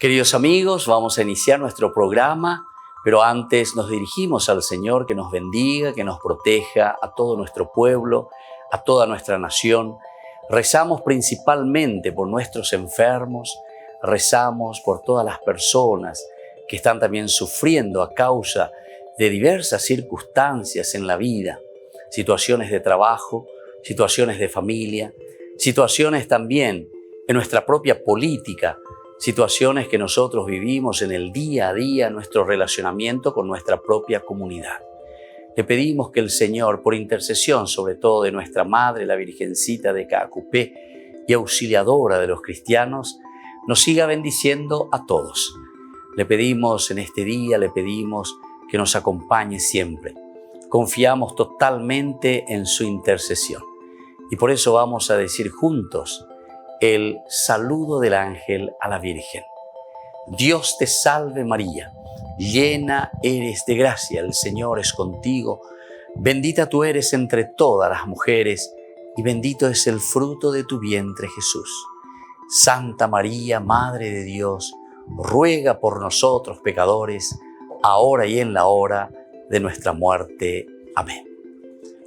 Queridos amigos, vamos a iniciar nuestro programa, pero antes nos dirigimos al Señor que nos bendiga, que nos proteja a todo nuestro pueblo, a toda nuestra nación. Rezamos principalmente por nuestros enfermos, rezamos por todas las personas que están también sufriendo a causa de diversas circunstancias en la vida, situaciones de trabajo, situaciones de familia, situaciones también en nuestra propia política, situaciones que nosotros vivimos en el día a día, nuestro relacionamiento con nuestra propia comunidad. Le pedimos que el Señor, por intercesión sobre todo de nuestra Madre, la Virgencita de Caacupé y auxiliadora de los cristianos, nos siga bendiciendo a todos. Le pedimos en este día, le pedimos que nos acompañe siempre. Confiamos totalmente en su intercesión. Y por eso vamos a decir juntos el saludo del ángel a la Virgen. Dios te salve María, llena eres de gracia, el Señor es contigo. Bendita tú eres entre todas las mujeres y bendito es el fruto de tu vientre Jesús. Santa María, Madre de Dios, ruega por nosotros pecadores, ahora y en la hora de nuestra muerte. Amén.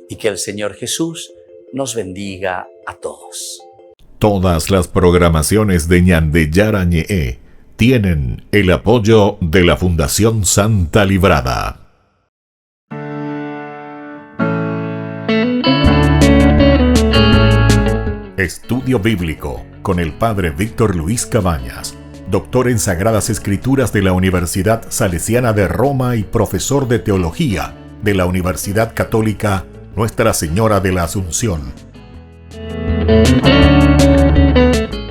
Y que el Señor Jesús nos bendiga a todos. Todas las programaciones de Ñandeyara Ñe'e tienen el apoyo de la Fundación Santa Librada. Estudio Bíblico con el Padre Víctor Luis Cabañas, doctor en Sagradas Escrituras de la Universidad Salesiana de Roma y profesor de Teología de la Universidad Católica Nuestra Señora de la Asunción.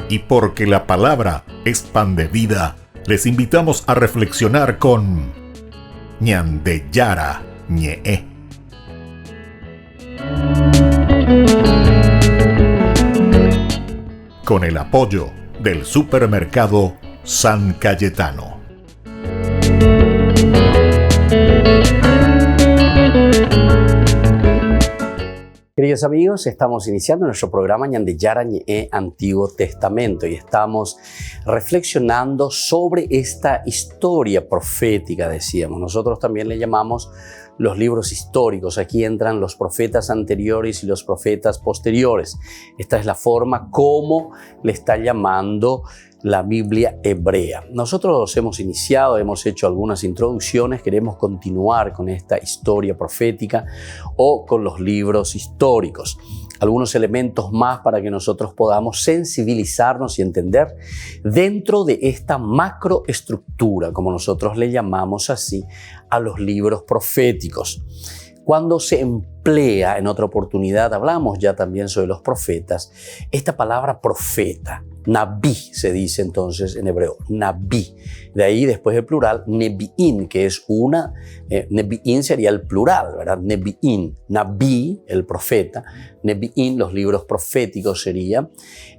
Y porque la palabra es pan de vida, les invitamos a reflexionar con Ñandeyara Ñe'e. Con el apoyo del supermercado San Cayetano. Queridos amigos, estamos iniciando nuestro programa Ñandeyara Ñe'e Antiguo Testamento y estamos reflexionando sobre esta historia profética, decíamos. Nosotros también le llamamos los libros históricos. Aquí entran los profetas anteriores y los profetas posteriores. Esta es la forma como le está llamando la Biblia hebrea. Nosotros hemos iniciado, hemos hecho algunas introducciones, queremos continuar con esta historia profética o con los libros históricos. Algunos elementos más para que nosotros podamos sensibilizarnos y entender dentro de esta macroestructura, como nosotros le llamamos así, a los libros proféticos. Cuando se emplea, en otra oportunidad hablamos ya también sobre los profetas, esta palabra profeta, Nabí se dice entonces en hebreo, Nabí. De ahí después el plural, Nebiín, que es una, Nebiín sería el plural, ¿verdad? Nebiín, Nabí, el profeta, Nebiín, los libros proféticos sería.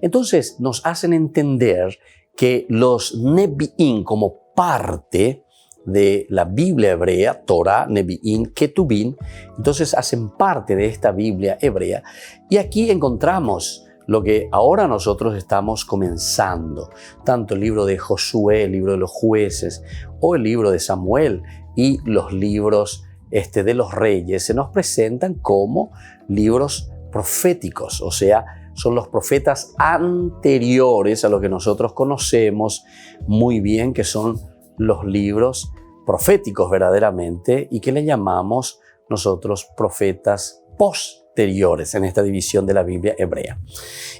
Entonces nos hacen entender que los Nebiín como parte de la Biblia hebrea, Torah, Nebiín, Ketubín, entonces hacen parte de esta Biblia hebrea. Y aquí encontramos lo que ahora nosotros estamos comenzando, tanto el libro de Josué, el libro de los jueces o el libro de Samuel y los libros de los reyes se nos presentan como libros proféticos, o sea, son los profetas anteriores a lo que nosotros conocemos muy bien, que son los libros proféticos verdaderamente y que le llamamos nosotros profetas posteriores en esta división de la Biblia hebrea.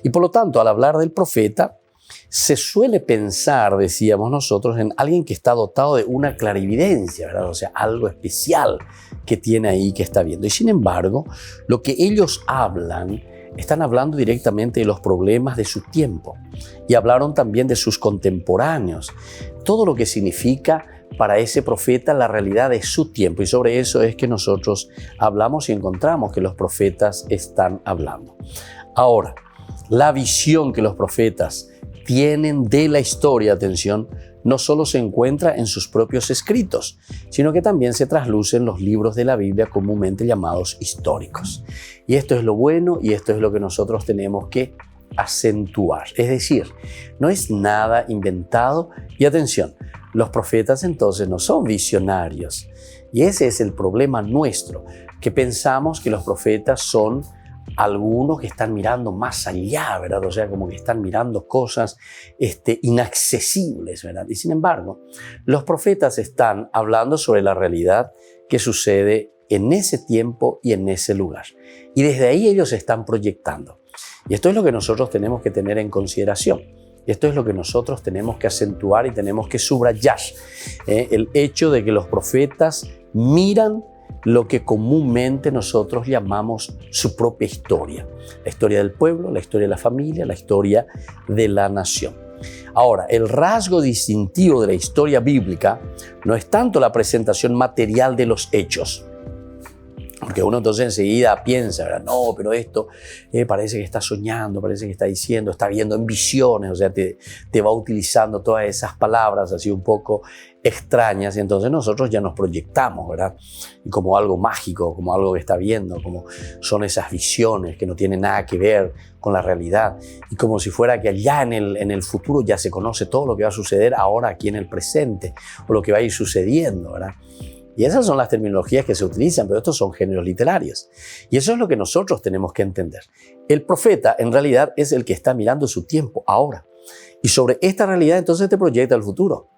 Y por lo tanto, al hablar del profeta, se suele pensar, decíamos nosotros, en alguien que está dotado de una clarividencia, ¿verdad? O sea, algo especial que tiene ahí, que está viendo. Y sin embargo, lo que ellos hablan, están hablando directamente de los problemas de su tiempo. Y hablaron también de sus contemporáneos. Todo lo que significa para ese profeta la realidad de su tiempo. Y sobre eso es que nosotros hablamos y encontramos que los profetas están hablando. Ahora, la visión que los profetas tienen de la historia, atención, no solo se encuentra en sus propios escritos, sino que también se trasluce en los libros de la Biblia comúnmente llamados históricos. Y esto es lo bueno y esto es lo que nosotros tenemos que acentuar. Es decir, no es nada inventado. Y atención, los profetas entonces no son visionarios. Y ese es el problema nuestro, que pensamos que los profetas son algunos que están mirando más allá, ¿verdad? O sea, como que están mirando cosas inaccesibles, ¿verdad? Y sin embargo, los profetas están hablando sobre la realidad que sucede en ese tiempo y en ese lugar. Y desde ahí ellos están proyectando. Y esto es lo que nosotros tenemos que tener en consideración. Y esto es lo que nosotros tenemos que acentuar y tenemos que subrayar. El hecho de que los profetas miran lo que comúnmente nosotros llamamos su propia historia. La historia del pueblo, la historia de la familia, la historia de la nación. Ahora, el rasgo distintivo de la historia bíblica no es tanto la presentación material de los hechos, porque uno entonces enseguida piensa, ¿verdad? No, pero esto parece que está soñando, parece que está diciendo, está viendo en visiones, o sea, te va utilizando todas esas palabras así un poco extrañas y entonces nosotros ya nos proyectamos, ¿verdad? Y como algo mágico, como algo que está viendo, como son esas visiones que no tienen nada que ver con la realidad y como si fuera que allá en el futuro ya se conoce todo lo que va a suceder ahora aquí en el presente o lo que va a ir sucediendo, ¿verdad? Y esas son las terminologías que se utilizan, pero estos son géneros literarios. Y eso es lo que nosotros tenemos que entender. El profeta, en realidad, es el que está mirando su tiempo ahora. Y sobre esta realidad, entonces, te proyecta el futuro.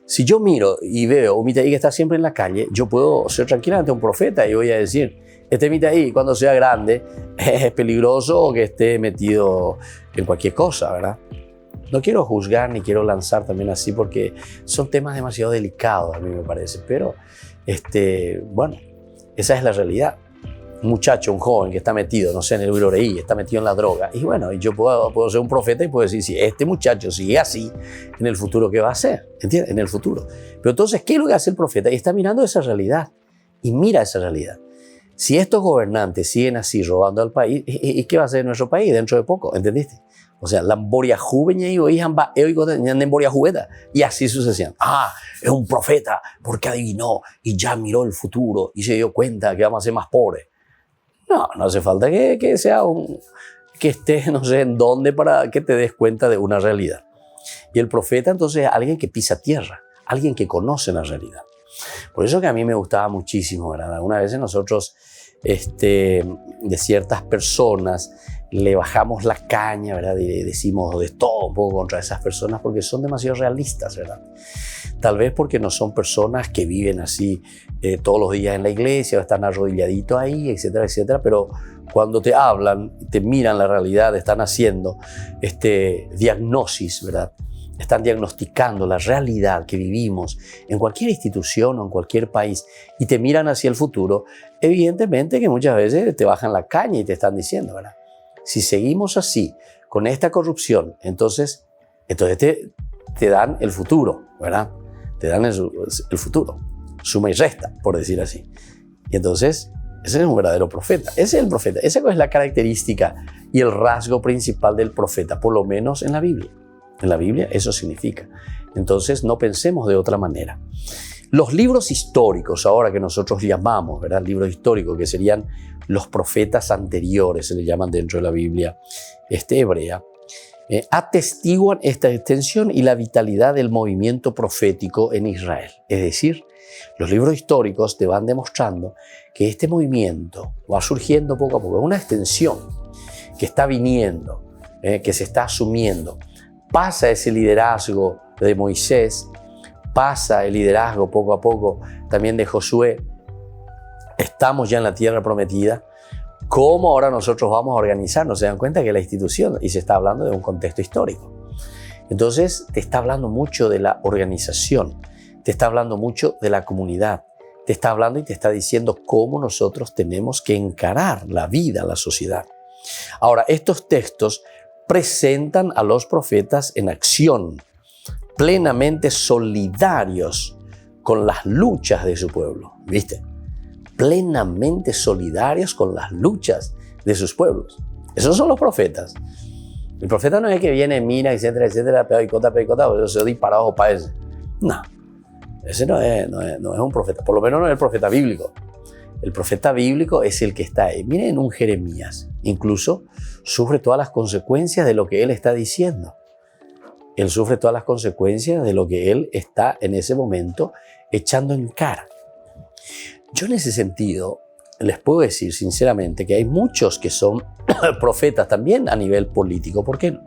Si yo miro y veo un Mitaí que está siempre en la calle, yo puedo ser tranquilamente un profeta y voy a decir, este Mitaí, cuando sea grande, es peligroso o que esté metido en cualquier cosa, ¿verdad? No quiero juzgar ni quiero lanzar también así porque son temas demasiado delicados, a mí me parece, pero bueno, esa es la realidad. Un muchacho, un joven que está metido, no sé, en el viroreí, está metido en la droga. Y bueno, yo puedo ser un profeta y puedo decir, si este muchacho sigue así, en el futuro, ¿qué va a hacer? ¿Entiendes? En el futuro. Pero entonces, ¿qué es lo que hace el profeta? Y está mirando esa realidad. Y mira esa realidad. Si estos gobernantes siguen así robando al país, ¿y qué va a hacer nuestro país dentro de poco? ¿Entendiste? O sea, la emboria juvenil y hoy en emboria jugueta. Y así sucesivamente. Ah, es un profeta porque adivinó y ya miró el futuro y se dio cuenta que vamos a ser más pobres. No hace falta que sea que estés no sé en dónde para que te des cuenta de una realidad. Y el profeta entonces es alguien que pisa tierra, alguien que conoce la realidad. Por eso que a mí me gustaba muchísimo, ¿verdad? Algunas veces nosotros de ciertas personas le bajamos la caña, ¿verdad? Y decimos de todo un poco contra esas personas porque son demasiado realistas, ¿verdad? Tal vez porque no son personas que viven así todos los días en la iglesia o están arrodilladitos ahí, etcétera, etcétera, pero cuando te hablan, te miran la realidad, están haciendo diagnosis, ¿verdad? Están diagnosticando la realidad que vivimos en cualquier institución o en cualquier país y te miran hacia el futuro, evidentemente que muchas veces te bajan la caña y te están diciendo, ¿verdad? Si seguimos así, con esta corrupción, entonces te dan el futuro, ¿verdad? Te dan el futuro, suma y resta, por decir así. Y entonces, ese es un verdadero profeta. Ese es el profeta. Esa es la característica y el rasgo principal del profeta, por lo menos en la Biblia. En la Biblia eso significa. Entonces, no pensemos de otra manera. Los libros históricos, ahora que nosotros llamamos, ¿verdad? Libros históricos, que serían los profetas anteriores, se le llaman dentro de la Biblia hebrea, atestiguan esta extensión y la vitalidad del movimiento profético en Israel. Es decir, los libros históricos te van demostrando que este movimiento va surgiendo poco a poco. Es una extensión que está viniendo, que se está asumiendo. Pasa ese liderazgo de Moisés, pasa el liderazgo poco a poco también de Josué. Estamos ya en la tierra prometida. ¿Cómo ahora nosotros vamos a organizarnos? Se dan cuenta que la institución, y se está hablando de un contexto histórico. Entonces, te está hablando mucho de la organización, te está hablando mucho de la comunidad, te está hablando y te está diciendo cómo nosotros tenemos que encarar la vida, la sociedad. Ahora, estos textos presentan a los profetas en acción, plenamente solidarios con las luchas de su pueblo, ¿viste? Plenamente solidarios con las luchas de sus pueblos. Esos son los profetas. El profeta no es que viene, mira, etcétera, etcétera, peicota, yo soy disparado para ese. No, ese no es un profeta, por lo menos no es el profeta bíblico. El profeta bíblico es el que está ahí. Miren un Jeremías, incluso sufre todas las consecuencias de lo que él está diciendo. Él sufre todas las consecuencias de lo que él está en ese momento echando en cara. Yo en ese sentido les puedo decir sinceramente que hay muchos que son profetas también a nivel político. ¿Por qué?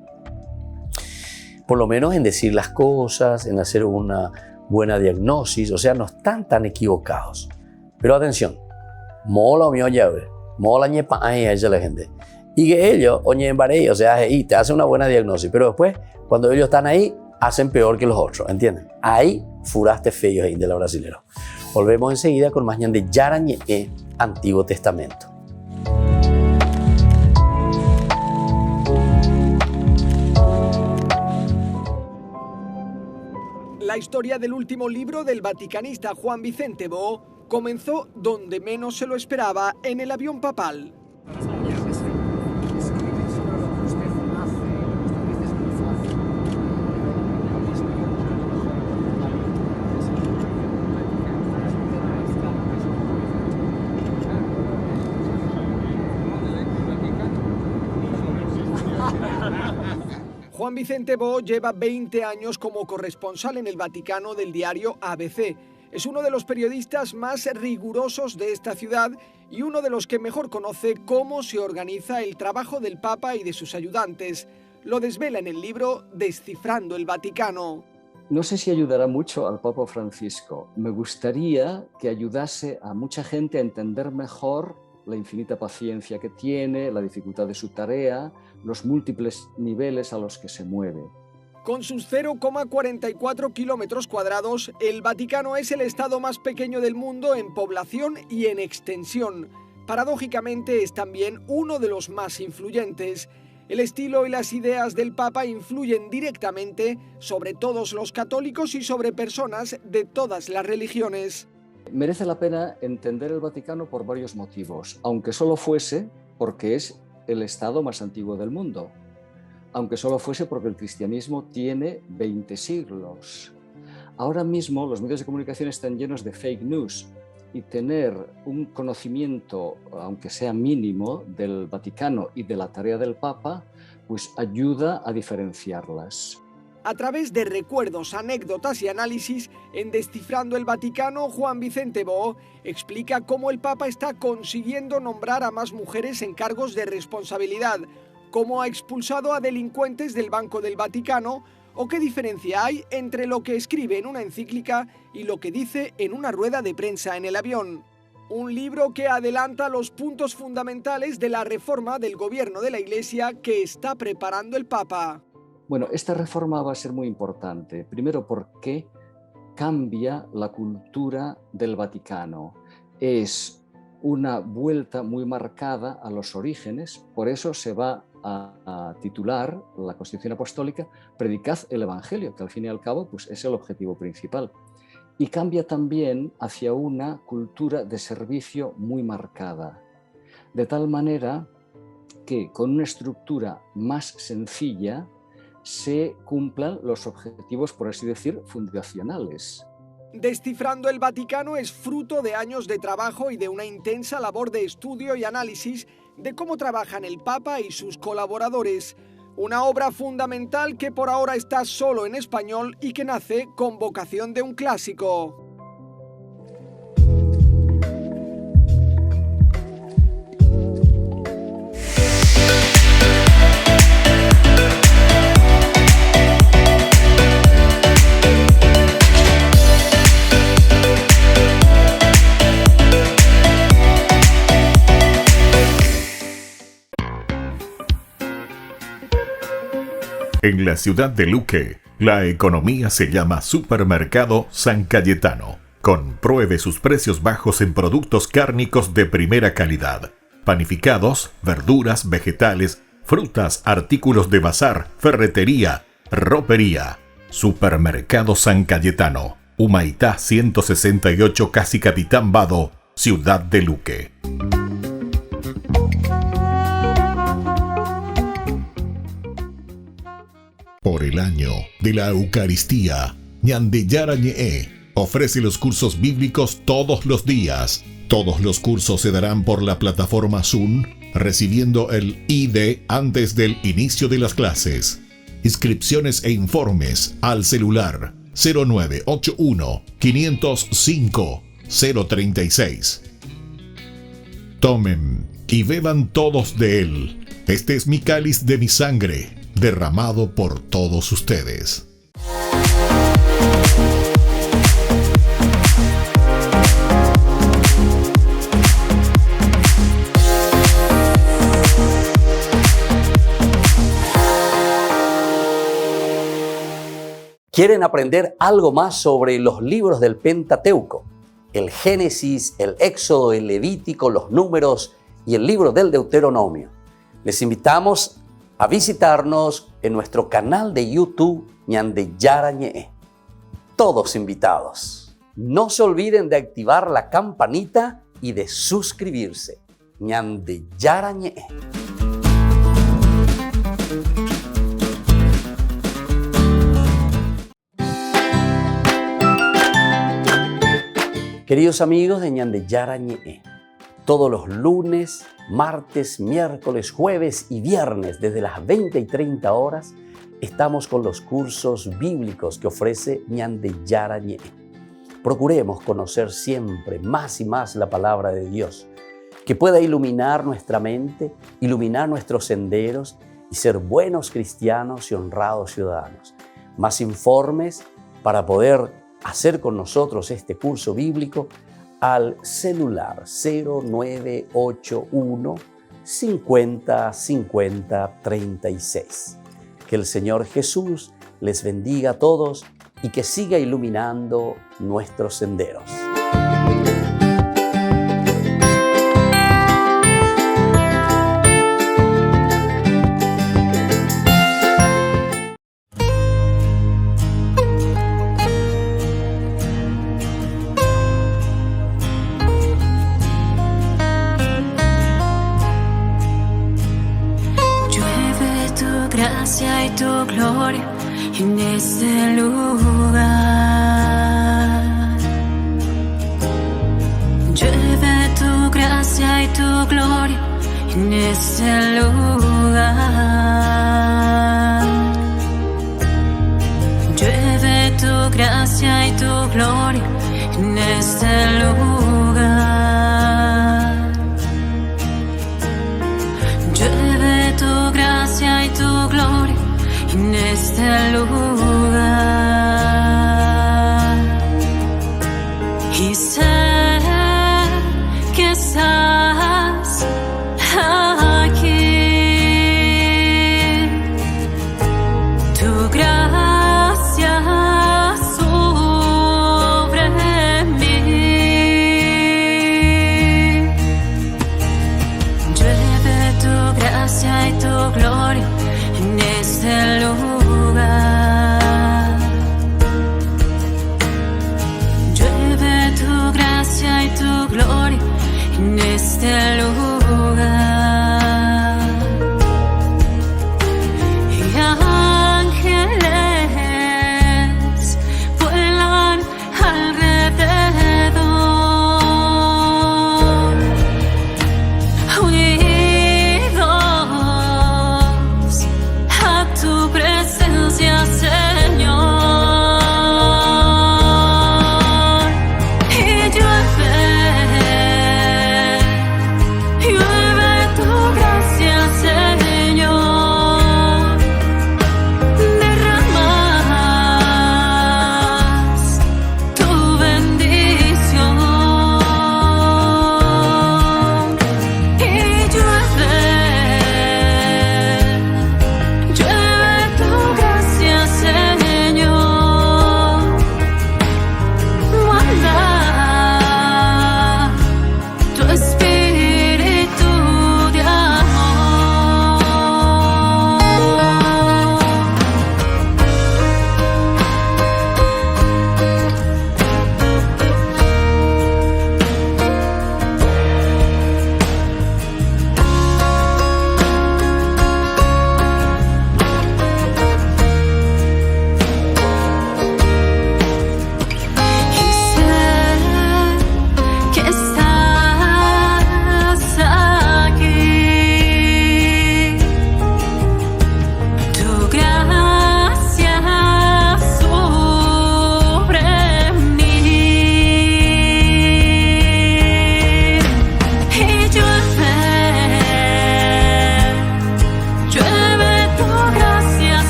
Por lo menos en decir las cosas, en hacer una buena diagnosis, o sea, no están tan equivocados. Pero atención, mola mi oye, mola ñepa a ella la gente. Y que ellos, oye, o sea, y te hacen una buena diagnosis, pero después, cuando ellos están ahí, hacen peor que los otros, ¿entienden? Ahí furaste feo ahí de la brasilera. Volvemos enseguida con más de Yara Ñe Antiguo Testamento. La historia del último libro del vaticanista Juan Vicente Bo comenzó donde menos se lo esperaba, en el avión papal. Juan Vicente Bo lleva 20 años como corresponsal en el Vaticano del diario ABC. Es uno de los periodistas más rigurosos de esta ciudad y uno de los que mejor conoce cómo se organiza el trabajo del Papa y de sus ayudantes. Lo desvela en el libro Descifrando el Vaticano. No sé si ayudará mucho al Papa Francisco. Me gustaría que ayudase a mucha gente a entender mejor la infinita paciencia que tiene, la dificultad de su tarea, los múltiples niveles a los que se mueve. Con sus 0,44 kilómetros cuadrados, el Vaticano es el estado más pequeño del mundo en población y en extensión. Paradójicamente es también uno de los más influyentes. El estilo y las ideas del Papa influyen directamente sobre todos los católicos y sobre personas de todas las religiones. Merece la pena entender el Vaticano por varios motivos, aunque solo fuese porque es el estado más antiguo del mundo, aunque solo fuese porque el cristianismo tiene 20 siglos. Ahora mismo los medios de comunicación están llenos de fake news y tener un conocimiento, aunque sea mínimo, del Vaticano y de la tarea del Papa, pues ayuda a diferenciarlas. A través de recuerdos, anécdotas y análisis, en Descifrando el Vaticano, Juan Vicente Bo explica cómo el Papa está consiguiendo nombrar a más mujeres en cargos de responsabilidad, cómo ha expulsado a delincuentes del Banco del Vaticano o qué diferencia hay entre lo que escribe en una encíclica y lo que dice en una rueda de prensa en el avión. Un libro que adelanta los puntos fundamentales de la reforma del gobierno de la Iglesia que está preparando el Papa. Bueno, esta reforma va a ser muy importante. Primero, porque cambia la cultura del Vaticano. Es una vuelta muy marcada a los orígenes, por eso se va a titular la Constitución Apostólica Predicad el Evangelio, que al fin y al cabo pues, es el objetivo principal. Y cambia también hacia una cultura de servicio muy marcada, de tal manera que con una estructura más sencilla se cumplan los objetivos, por así decir, fundacionales. Descifrando el Vaticano es fruto de años de trabajo y de una intensa labor de estudio y análisis de cómo trabajan el Papa y sus colaboradores. Una obra fundamental que por ahora está solo en español y que nace con vocación de un clásico. En la ciudad de Luque, la economía se llama Supermercado San Cayetano. Compruebe sus precios bajos en productos cárnicos de primera calidad. Panificados, verduras, vegetales, frutas, artículos de bazar, ferretería, ropería. Supermercado San Cayetano, Humaitá 168, Casi Capitán Vado, ciudad de Luque. Por el año de la Eucaristía, Ñande Yara Ñe ofrece los cursos bíblicos todos los días Todos los cursos se darán por la plataforma Zoom, recibiendo el ID antes del inicio de las clases. Inscripciones e informes al celular 0981 505 036. Tomen y beban todos de él. Este es mi cáliz de mi sangre, derramado por todos ustedes. ¿Quieren aprender algo más sobre los libros del Pentateuco? El Génesis, el Éxodo, el Levítico, los Números y el libro del Deuteronomio. Les invitamos a visitarnos en nuestro canal de YouTube Ñande Yara Ñe'e. Todos invitados. No se olviden de activar la campanita y de suscribirse. Ñande Yara Ñe'e. Queridos amigos de Ñande Yara Ñe'e, todos los lunes, martes, miércoles, jueves y viernes desde las 20 y 30 horas estamos con los cursos bíblicos que ofrece Ñande Yara Ñe'e. Procuremos conocer siempre más y más la palabra de Dios, que pueda iluminar nuestra mente, iluminar nuestros senderos y ser buenos cristianos y honrados ciudadanos. Más informes para poder hacer con nosotros este curso bíblico al celular 0981 50 50 36. Que el Señor Jesús les bendiga a todos y que siga iluminando nuestros senderos. Gracia y tu gloria en este lugar. Llueve tu gracia y tu gloria en este lugar. Llueve tu gracia y tu gloria en este lugar. Llueve tu gracia y tu gloria en este lugar. Y sé que estás aquí. Tu gracia sobre mí. Llueve tu gracia y tu gloria en este lugar. Llueve tu gracia y tu gloria en este lugar. Y ángeles vuelan alrededor. Unidos a tu presencia, Señor. Y llueve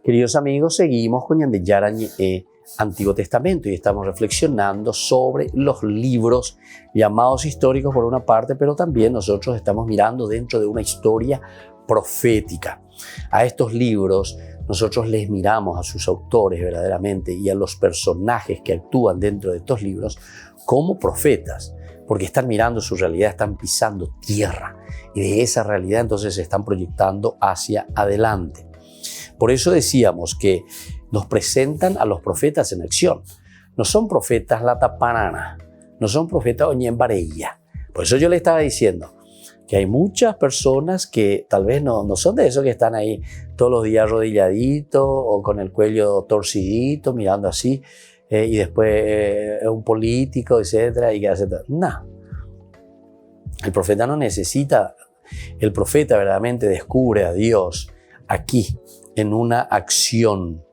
Queridos amigos, seguimos con Ñande Yarañe Antiguo Testamento y estamos reflexionando sobre los libros llamados históricos por una parte, pero también nosotros estamos mirando dentro de una historia profética. A estos libros nosotros les miramos a sus autores verdaderamente y a los personajes que actúan dentro de estos libros como profetas, porque están mirando su realidad, están pisando tierra y de esa realidad entonces se están proyectando hacia adelante. Por eso decíamos que nos presentan a los profetas en acción. No son profetas latapanana, no son profetas oñembarella. Por eso yo le estaba diciendo que hay muchas personas que tal vez no son de esos que están ahí todos los días arrodilladitos o con el cuello torcidito, mirando así, y después un político, etcétera, y que hace todo. No. El profeta no necesita. El profeta verdaderamente descubre a Dios aquí, en una acción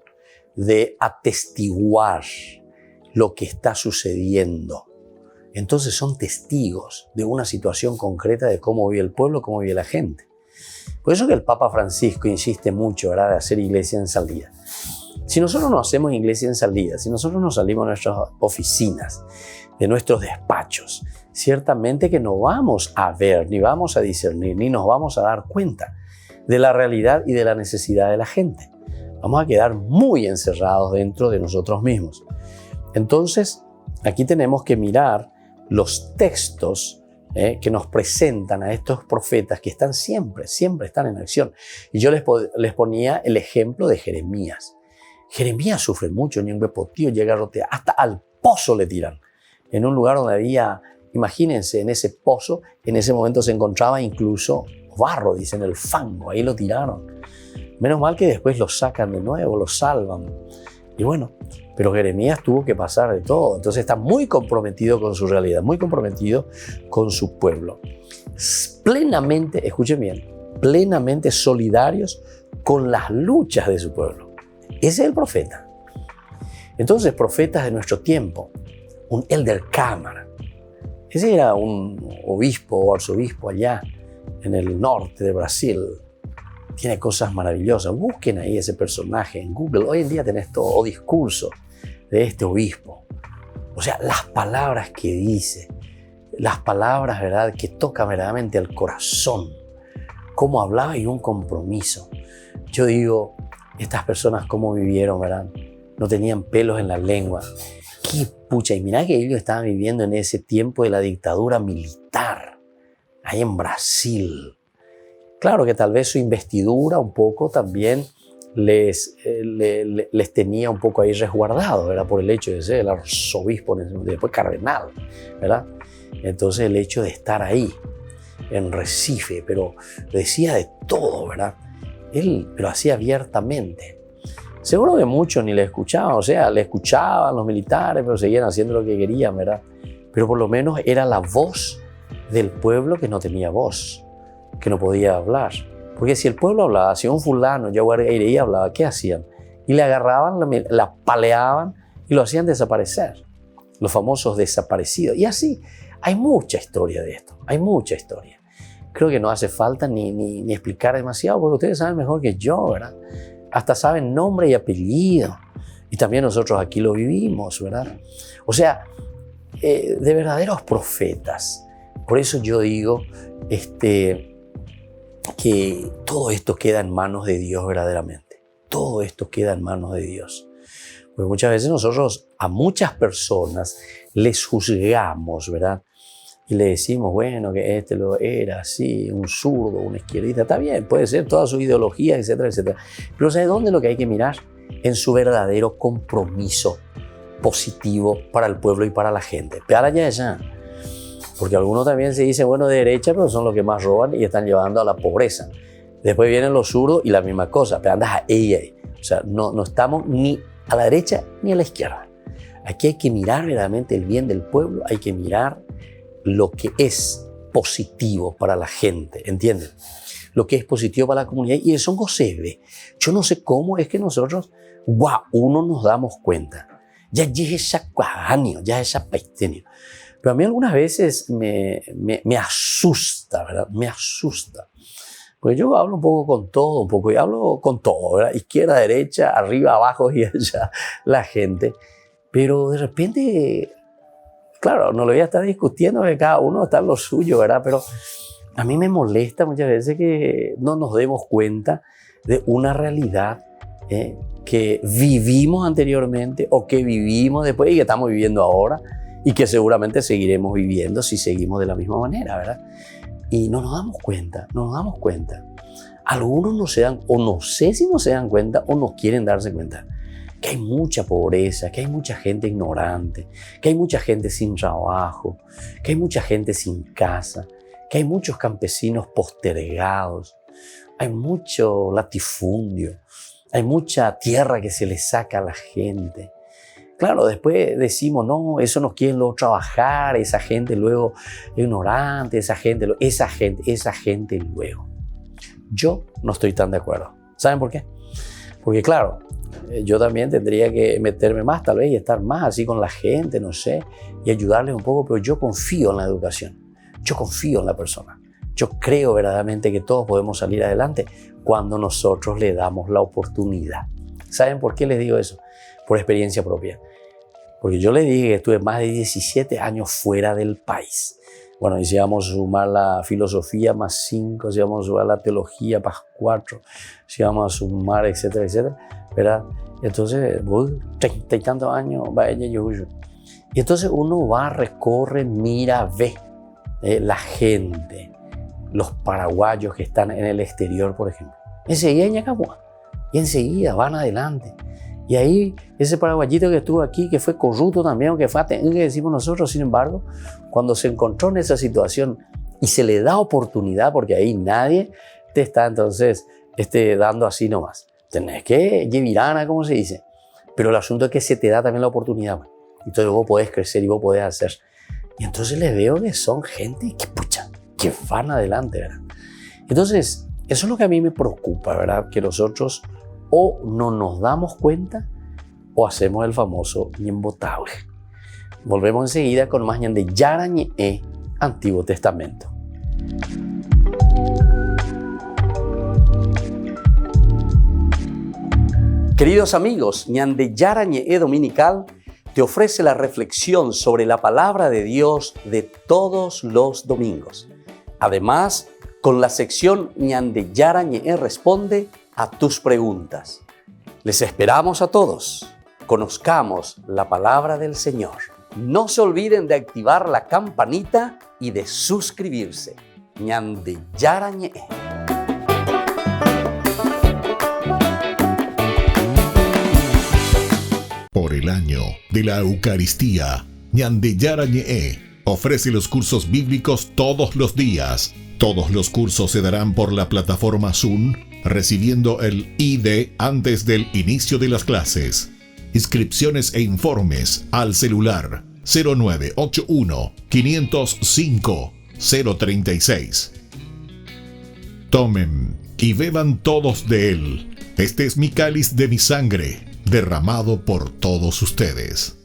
de atestiguar lo que está sucediendo. Entonces son testigos de una situación concreta de cómo vive el pueblo, cómo vive la gente. Por eso que el Papa Francisco insiste mucho, ¿verdad?, de hacer iglesia en salida. Si nosotros no hacemos iglesia en salida, si nosotros no salimos de nuestras oficinas, de nuestros despachos, ciertamente que no vamos a ver, ni vamos a discernir, ni nos vamos a dar cuenta de la realidad y de la necesidad de la gente. Vamos a quedar muy encerrados dentro de nosotros mismos. Entonces, aquí tenemos que mirar los textos que nos presentan a estos profetas que están siempre están en acción. Y yo les ponía el ejemplo de Jeremías. Jeremías sufre mucho, llega a rotear, hasta al pozo le tiran. En un lugar donde había, imagínense, en ese pozo, en ese momento se encontraba incluso barro, dicen, el fango, ahí lo tiraron. Menos mal que después lo sacan de nuevo, lo salvan. Y bueno, pero Jeremías tuvo que pasar de todo. Entonces está muy comprometido con su realidad, muy comprometido con su pueblo. Plenamente, escuchen bien, plenamente solidarios con las luchas de su pueblo. Ese es el profeta. Entonces, profetas de nuestro tiempo, un elder cámara. Ese era un obispo o arzobispo allá en el norte de Brasil. Tiene cosas maravillosas. Busquen ahí ese personaje en Google. Hoy en día tenés todo discurso de este obispo. O sea, las palabras que dice, las palabras, ¿verdad?, que tocan verdaderamente el corazón. Cómo hablaba y un compromiso. Yo digo, estas personas cómo vivieron, ¿verdad? No tenían pelos en la lengua. ¡Qué pucha! Y mirá que ellos estaban viviendo en ese tiempo de la dictadura militar, ahí en Brasil. Claro que tal vez su investidura un poco también les tenía un poco ahí resguardado, ¿verdad?, por el hecho de ser el arzobispo, después cardenal, ¿verdad? Entonces el hecho de estar ahí, en Recife, pero decía de todo, ¿verdad? Él lo hacía abiertamente. Seguro que muchos ni le escuchaban, o sea, le escuchaban los militares, pero seguían haciendo lo que querían, ¿verdad? Pero por lo menos era la voz del pueblo que no tenía voz, que no podía hablar. Porque si el pueblo hablaba, si un fulano, Yaguareí hablaba, ¿qué hacían? Y le agarraban, la paleaban y lo hacían desaparecer. Los famosos desaparecidos. Y así, hay mucha historia de esto, hay mucha historia. Creo que no hace falta ni explicar demasiado, porque ustedes saben mejor que yo, ¿verdad? Hasta saben nombre y apellido. Y también nosotros aquí lo vivimos, ¿verdad? O sea, de verdaderos profetas. Por eso yo digo que todo esto queda en manos de Dios verdaderamente. Todo esto queda en manos de Dios. Porque muchas veces nosotros a muchas personas les juzgamos, ¿verdad? Y le decimos, bueno, que este lo era así, un zurdo, un izquierdista. Está bien, puede ser toda su ideología, etcétera, etcétera. Pero ¿sabe dónde lo que hay que mirar? En su verdadero compromiso positivo para el pueblo y para la gente. Para allá. Porque algunos también se dicen, bueno, de derecha, pero son los que más roban y están llevando a la pobreza. Después vienen los zurdos y la misma cosa, pero andas a ella. O sea, no estamos ni a la derecha ni a la izquierda. Aquí hay que mirar verdaderamente el bien del pueblo, hay que mirar lo que es positivo para la gente, ¿entienden? Lo que es positivo para la comunidad, y eso no se ve. Yo no sé cómo es que nosotros, uno nos damos cuenta. Ya es esa cuajanio, ya es esa paistenio. Pero a mí algunas veces me asusta, ¿verdad? Me asusta. Pues yo hablo un poco con todo, un poco, y hablo con todo, ¿verdad? Izquierda, derecha, arriba, abajo y allá, la gente. Pero de repente, claro, no lo voy a estar discutiendo, que cada uno está en lo suyo, ¿verdad? Pero a mí me molesta muchas veces que no nos demos cuenta de una realidad que vivimos anteriormente o que vivimos después y que estamos viviendo ahora y que seguramente seguiremos viviendo si seguimos de la misma manera, ¿verdad? Y no nos damos cuenta, no nos damos cuenta. Algunos no se dan, o no sé si no se dan cuenta o no quieren darse cuenta, que hay mucha pobreza, que hay mucha gente ignorante, que hay mucha gente sin trabajo, que hay mucha gente sin casa, que hay muchos campesinos postergados, hay mucho latifundio, hay mucha tierra que se le saca a la gente. Claro, después decimos, no, eso no quieren luego trabajar, esa gente luego ignorante, esa gente luego. Yo no estoy tan de acuerdo. ¿Saben por qué? Porque claro, yo también tendría que meterme más tal vez y estar más así con la gente, no sé, y ayudarles un poco, pero yo confío en la educación, yo confío en la persona. Yo creo verdaderamente que todos podemos salir adelante cuando nosotros le damos la oportunidad. ¿Saben por qué les digo eso? Por experiencia propia. Porque yo les dije que estuve más de 17 años fuera del país. Bueno, y si vamos a sumar la filosofía más 5, si vamos a sumar la teología más 4, si vamos a sumar, etcétera, etcétera, ¿verdad? Entonces, 30 y tantos años, vaya yo. Y entonces uno va, recorre, mira, ve la gente, los paraguayos que están en el exterior, por ejemplo. Enseguida Ñacapua, y enseguida van adelante. Y ahí ese paraguayito que estuvo aquí, que fue corrupto también, o que fue que decimos nosotros, sin embargo, cuando se encontró en esa situación y se le da oportunidad, porque ahí nadie te está entonces dando así nomás. Tenés que llevirana, como se dice. Pero el asunto es que se te da también la oportunidad. Entonces vos podés crecer y vos podés hacer. Y entonces les veo que son gente que van adelante, ¿verdad? Entonces, eso es lo que a mí me preocupa, ¿verdad? Que nosotros o no nos damos cuenta o hacemos el famoso ñembotable. Volvemos enseguida con más de Yarañe, Antiguo Testamento. Queridos amigos, Ñande Yarañe Dominical te ofrece la reflexión sobre la palabra de Dios de todos los domingos. Además, con la sección Ñande Yarañe responde a tus preguntas. Les esperamos a todos. Conozcamos la palabra del Señor. No se olviden de activar la campanita y de suscribirse. Ñande Yarañe. Por el año de la Eucaristía, Ñande Yarañe ofrece los cursos bíblicos todos los días. Todos los cursos se darán por la plataforma Zoom, recibiendo el ID antes del inicio de las clases. Inscripciones e informes al celular 0981 505 036. Tomen y beban todos de él. Este es mi cáliz de mi sangre, derramado por todos ustedes.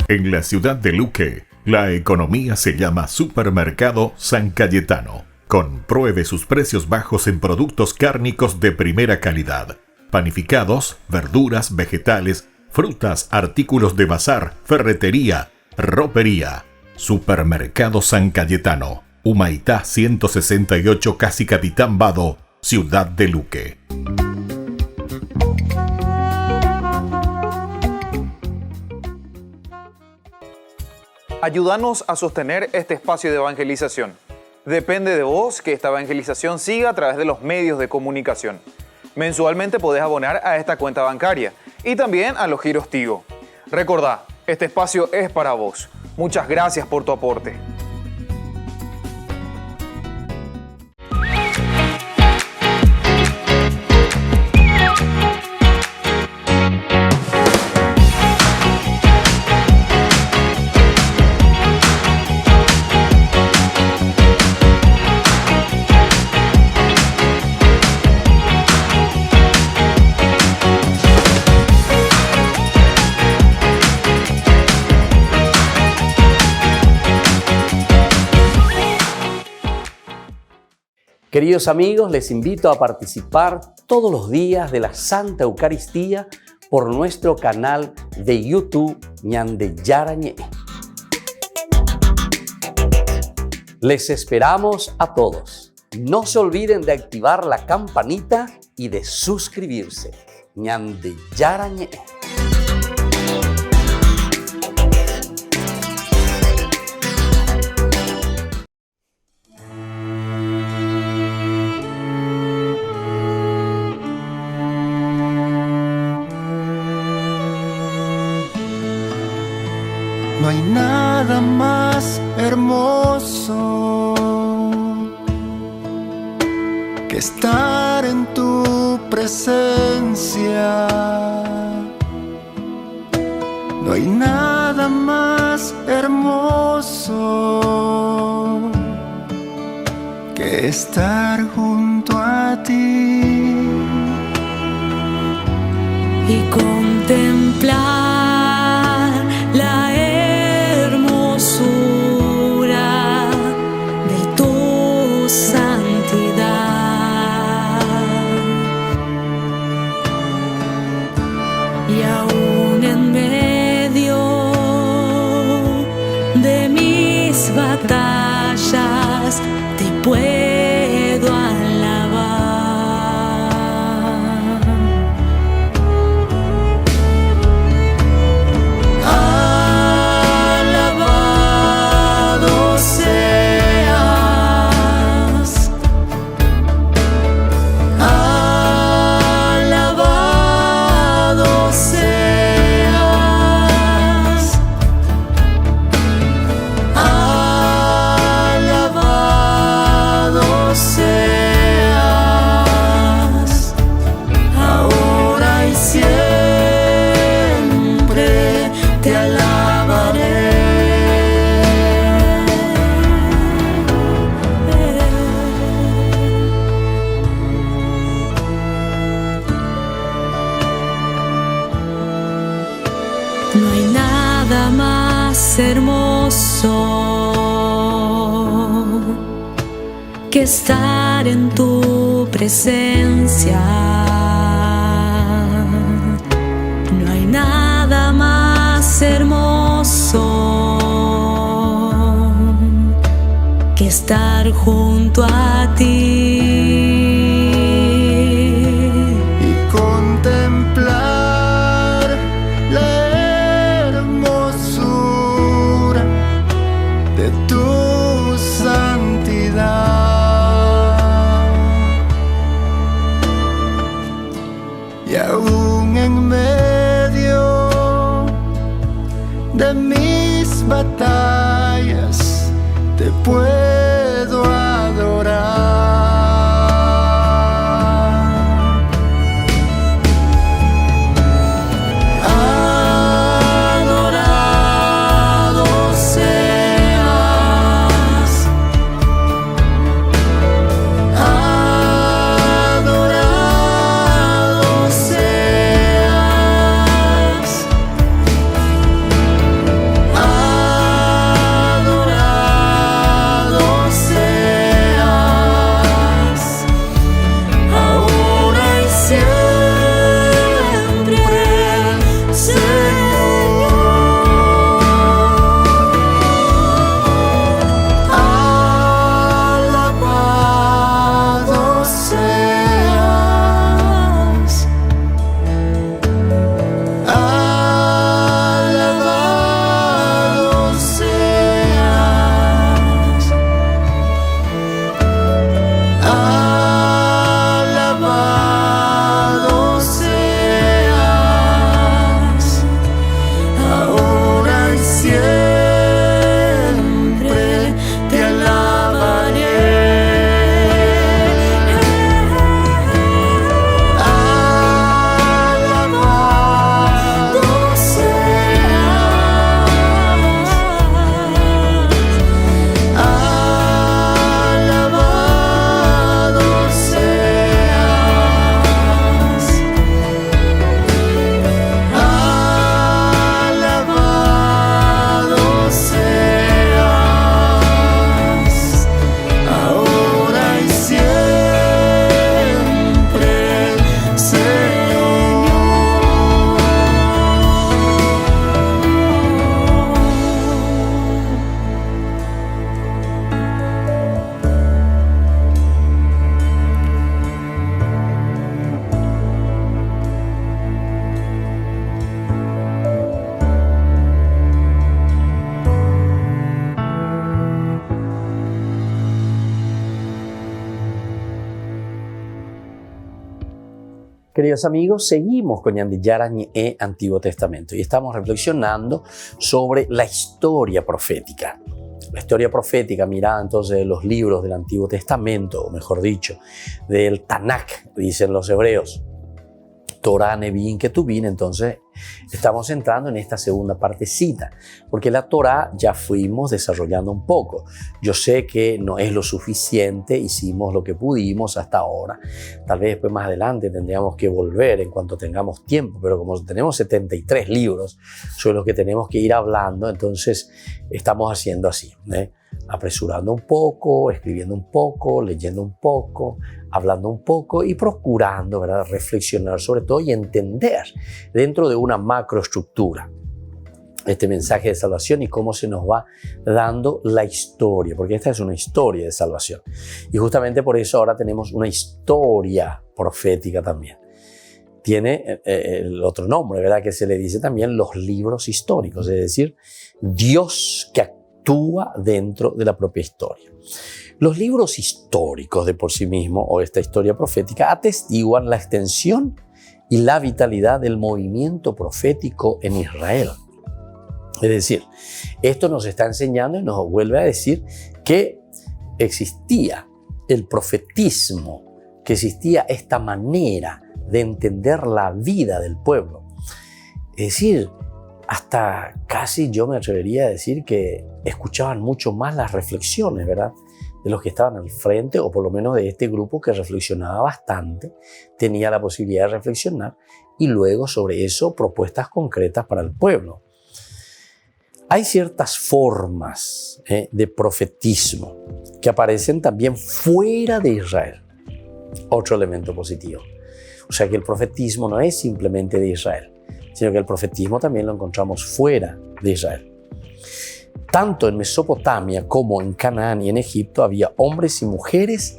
En la ciudad de Luque, la economía se llama Supermercado San Cayetano. Compruebe sus precios bajos en productos cárnicos de primera calidad. Panificados, verduras, vegetales, frutas, artículos de bazar, ferretería, ropería. Supermercado San Cayetano, Humaitá 168, Casi Capitán Vado, ciudad de Luque. Ayúdanos a sostener este espacio de evangelización. Depende de vos que esta evangelización siga a través de los medios de comunicación. Mensualmente podés abonar a esta cuenta bancaria y también a los giros Tigo. Recordá, este espacio es para vos. Muchas gracias por tu aporte. Queridos amigos, les invito a participar todos los días de la Santa Eucaristía por nuestro canal de YouTube Ñande Yara Ñe. Les esperamos a todos. No se olviden de activar la campanita y de suscribirse. Ñande Yara Ñe. No hay nada más hermoso que estar en tu presencia. No hay nada más hermoso que estar junto a ti y contemplar la hermosura de tu santidad. Y aún en medio de mis batallas te puedo alabar. Alabado seas, alabado seas, alabado seas, ahora y siempre te alabaré. No hay nada más hermoso que estar en tu presencia. No hay nada más hermoso que estar junto a ti Y contemplar la hermosura de tu santidad. Y aún en medio de mis batallas te puedo adorar. Adorado seas, adorado seas, adorado Queridos amigos, seguimos con Ñandillara Ñe'e Antiguo Testamento y estamos reflexionando sobre la historia profética. La historia profética mirada entonces de los libros del Antiguo Testamento, o mejor dicho, del Tanakh, dicen los hebreos. Torah, Nevi'im, Ketuvim. Entonces estamos entrando en esta segunda partecita, porque la Torah ya fuimos desarrollando un poco. Yo sé que no es lo suficiente, hicimos lo que pudimos hasta ahora. Tal vez después más adelante tendríamos que volver en cuanto tengamos tiempo, pero como tenemos 73 libros sobre los que tenemos que ir hablando, entonces estamos haciendo así, apresurando un poco, escribiendo un poco, leyendo un poco, hablando un poco y procurando, ¿verdad?, reflexionar sobre todo y entender dentro de una macroestructura este mensaje de salvación y cómo se nos va dando la historia, porque esta es una historia de salvación. Y justamente por eso ahora tenemos una historia profética también. Tiene el otro nombre, ¿verdad?, que se le dice también los libros históricos, es decir, Dios que actúa dentro de la propia historia. Los libros históricos de por sí mismos, o esta historia profética, atestiguan la extensión y la vitalidad del movimiento profético en Israel. Es decir, esto nos está enseñando y nos vuelve a decir que existía el profetismo, que existía esta manera de entender la vida del pueblo. Es decir, hasta casi yo me atrevería a decir que escuchaban mucho más las reflexiones, ¿verdad?, de los que estaban al frente, o por lo menos de este grupo que reflexionaba bastante, tenía la posibilidad de reflexionar y luego sobre eso propuestas concretas para el pueblo. Hay ciertas formas de profetismo que aparecen también fuera de Israel. Otro elemento positivo. O sea que el profetismo no es simplemente de Israel, sino que el profetismo también lo encontramos fuera de Israel. Tanto en Mesopotamia como en Canaán y en Egipto había hombres y mujeres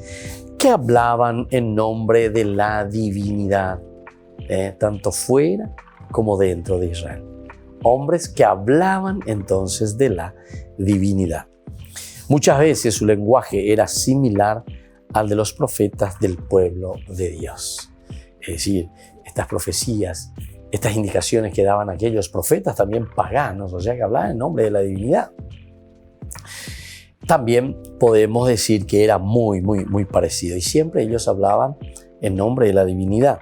que hablaban en nombre de la divinidad, tanto fuera como dentro de Israel. Hombres que hablaban entonces de la divinidad. Muchas veces su lenguaje era similar al de los profetas del pueblo de Dios. Es decir, estas profecías, estas indicaciones que daban aquellos profetas también paganos, o sea que hablaban en nombre de la divinidad. También podemos decir que era muy parecido y siempre ellos hablaban en nombre de la divinidad.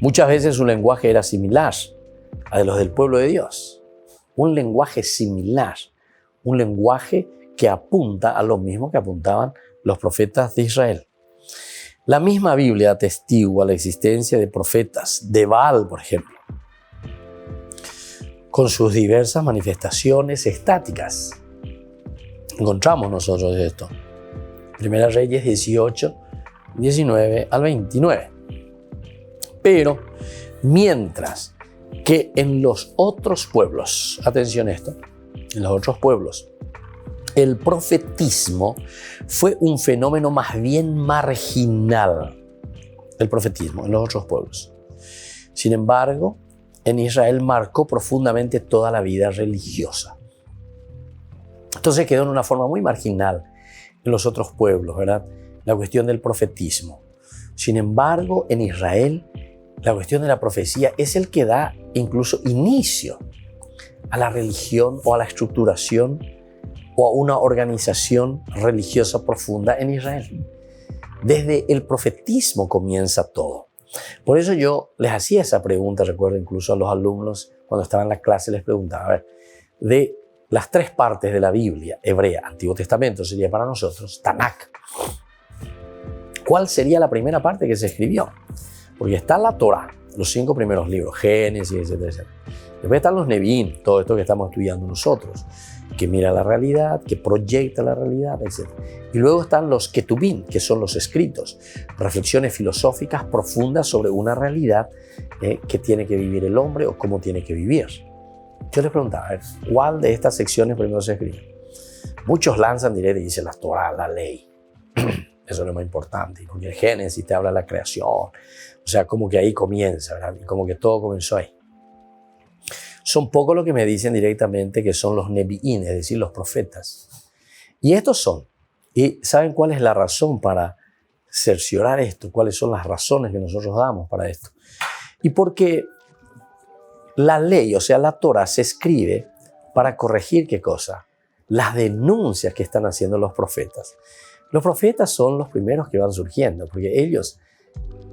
Muchas veces su lenguaje era similar a de los del pueblo de Dios. Un lenguaje similar, un lenguaje que apunta a lo mismo que apuntaban los profetas de Israel. La misma Biblia atestigua la existencia de profetas de Baal, por ejemplo, con sus diversas manifestaciones estáticas. Encontramos nosotros esto. Primera Reyes 18, 19 al 29. Pero mientras que en los otros pueblos, atención a esto, en los otros pueblos, el profetismo fue un fenómeno más bien marginal. El profetismo en los otros pueblos. Sin embargo, en Israel marcó profundamente toda la vida religiosa. Entonces quedó en una forma muy marginal en los otros pueblos, ¿verdad?, la cuestión del profetismo. Sin embargo, en Israel, la cuestión de la profecía es el que da incluso inicio a la religión o a la estructuración o a una organización religiosa profunda en Israel. Desde el profetismo comienza todo. Por eso yo les hacía esa pregunta, recuerdo incluso a los alumnos cuando estaban en la clase, les preguntaba, a ver, de las tres partes de la Biblia hebrea, Antiguo Testamento sería para nosotros, Tanakh, ¿cuál sería la primera parte que se escribió? Porque está la Torah, los 5 primeros libros, Génesis, etcétera, etcétera. Después están los Nevi'im, todo esto que estamos estudiando nosotros, que mira la realidad, que proyecta la realidad, etc. Y luego están los Ketuvim, que son los escritos, reflexiones filosóficas profundas sobre una realidad que tiene que vivir el hombre o cómo tiene que vivir. Yo les preguntaba, a ver, ¿cuál de estas secciones primero se escribe? Muchos lanzan directo y dicen la Torah, la ley. Eso es lo más importante, porque el Génesis te habla de la creación. O sea, como que ahí comienza, ¿verdad? Y como que todo comenzó ahí. Son pocos los que me dicen directamente que son los Nevi'im, es decir, los profetas. Y estos son. ¿Y saben cuál es la razón para cerciorar esto, cuáles son las razones que nosotros damos para esto. Y porque la ley, o sea, la Torá, se escribe para corregir ¿qué cosa? Las denuncias que están haciendo los profetas. Los profetas son los primeros que van surgiendo, porque ellos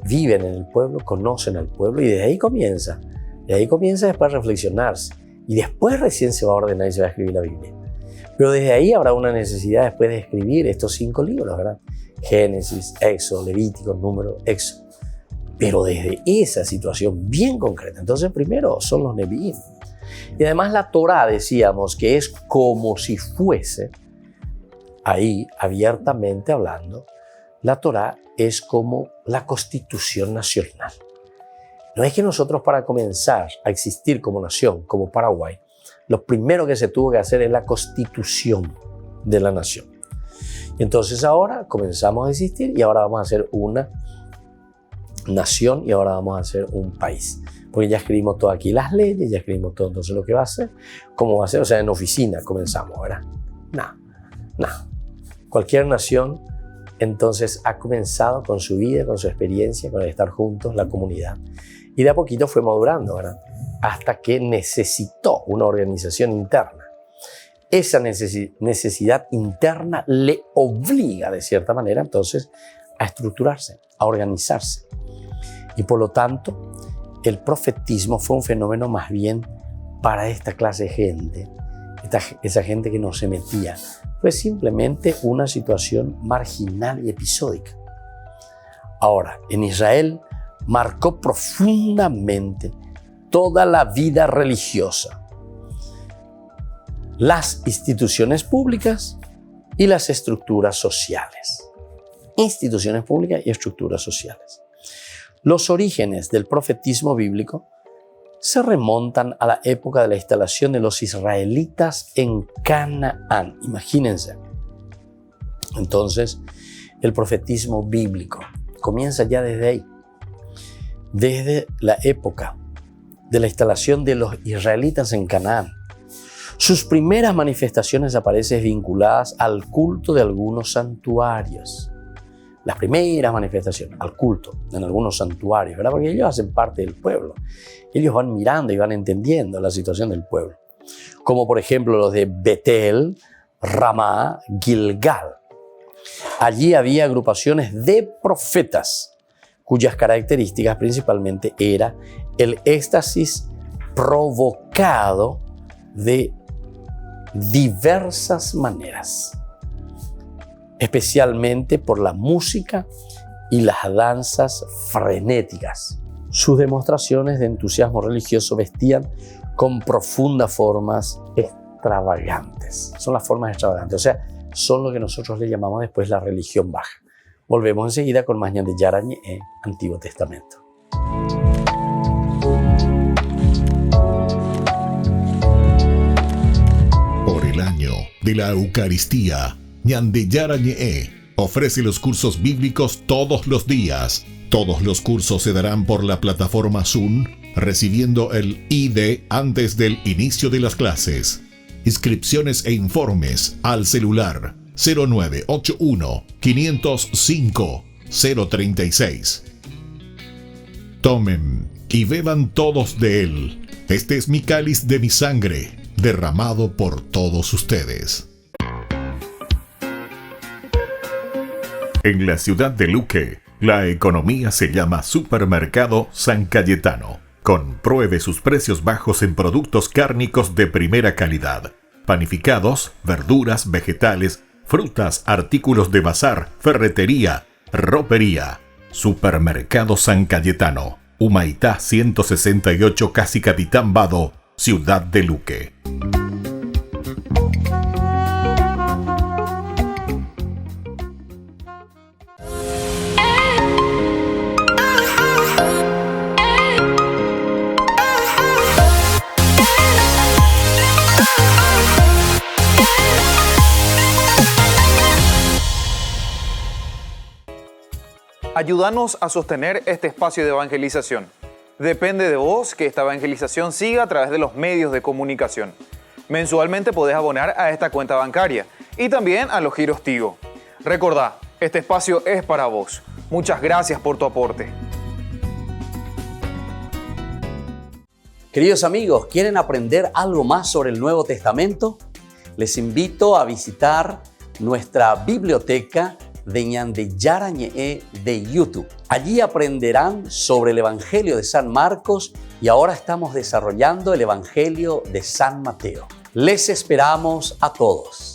viven en el pueblo, conocen al pueblo y desde ahí comienza. De ahí comienza después a reflexionarse. Y después recién se va a ordenar y se va a escribir la Biblia. Pero desde ahí habrá una necesidad después de escribir estos 5 libros, ¿verdad? Génesis, Éxodo, Levítico, Número, Éxodo. Pero desde esa situación bien concreta. Entonces primero son los Nevi'im. Y además la Torá, decíamos, que es como si fuese, ahí abiertamente hablando, la Torá es como la Constitución Nacional. No es que nosotros para comenzar a existir como nación, como Paraguay, lo primero que se tuvo que hacer es la Constitución de la nación. Y entonces ahora comenzamos a existir y ahora vamos a ser una nación y ahora vamos a ser un país. Porque ya escribimos todo aquí, las leyes, ya escribimos todo, entonces lo que va a ser, cómo va a ser, o sea, en oficina comenzamos, ¿verdad? No. Cualquier nación entonces ha comenzado con su vida, con su experiencia, con el estar juntos, la comunidad. Y de a poquito fue madurando, ¿verdad? Hasta que necesitó una organización interna. Esa necesidad interna le obliga, de cierta manera, entonces, a estructurarse, a organizarse. Y por lo tanto, el profetismo fue un fenómeno más bien para esta clase de gente, esa gente que no se metía. Fue simplemente una situación marginal y episódica. Ahora, en Israel marcó profundamente toda la vida religiosa, las instituciones públicas y las estructuras sociales. Instituciones públicas y estructuras sociales. Los orígenes del profetismo bíblico se remontan a la época de la instalación de los israelitas en Canaán. Imagínense. Entonces, el profetismo bíblico comienza ya desde ahí. Desde la época de la instalación de los israelitas en Canaán. Sus primeras manifestaciones aparecen vinculadas al culto de algunos santuarios. Las primeras manifestaciones al culto en algunos santuarios, ¿verdad? Porque ellos hacen parte del pueblo. Ellos van mirando y van entendiendo la situación del pueblo. Como por ejemplo los de Betel, Ramá, Gilgal. Allí había agrupaciones de profetas, cuyas características principalmente era el éxtasis provocado de diversas maneras, especialmente por la música y las danzas frenéticas. Sus demostraciones de entusiasmo religioso vestían con profundas formas extravagantes. Son las formas extravagantes, o sea, son lo que nosotros le llamamos después la religión baja. Volvemos enseguida con más Ñande Yara Ñe'e, Antiguo Testamento. Por el año de la Eucaristía, Ñande Yara Ñe'e ofrece los cursos bíblicos todos los días. Todos los cursos se darán por la plataforma Zoom, recibiendo el ID antes del inicio de las clases. Inscripciones e informes al celular 0981 505 036. Tomen y beban todos de él. Este es mi cáliz de mi sangre, derramado por todos ustedes. En la ciudad de Luque, la economía se llama Supermercado San Cayetano. Compruebe sus precios bajos en productos cárnicos de primera calidad. Panificados, verduras, vegetales, frutas, artículos de bazar, ferretería, ropería. Supermercado San Cayetano. Humaitá 168, Casi Capitán Vado, ciudad de Luque. Ayúdanos a sostener este espacio de evangelización. Depende de vos que esta evangelización siga a través de los medios de comunicación. Mensualmente podés abonar a esta cuenta bancaria y también a los giros Tigo. Recordá Este espacio es para vos. Muchas gracias por tu aporte. Queridos amigos, ¿quieren aprender algo más sobre el Nuevo Testamento? Les invito a visitar nuestra biblioteca de Ñande Yara Ñe'e de YouTube. Allí aprenderán sobre el Evangelio de San Marcos y ahora estamos desarrollando el Evangelio de San Mateo. Les esperamos a todos.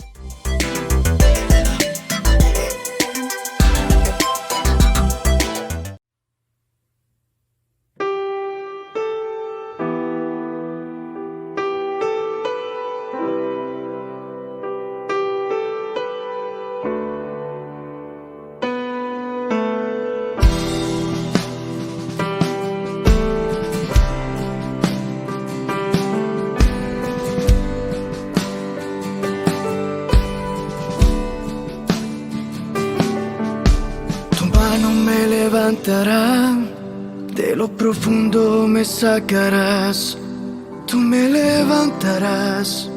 De lo profundo me sacarás, tú me levantarás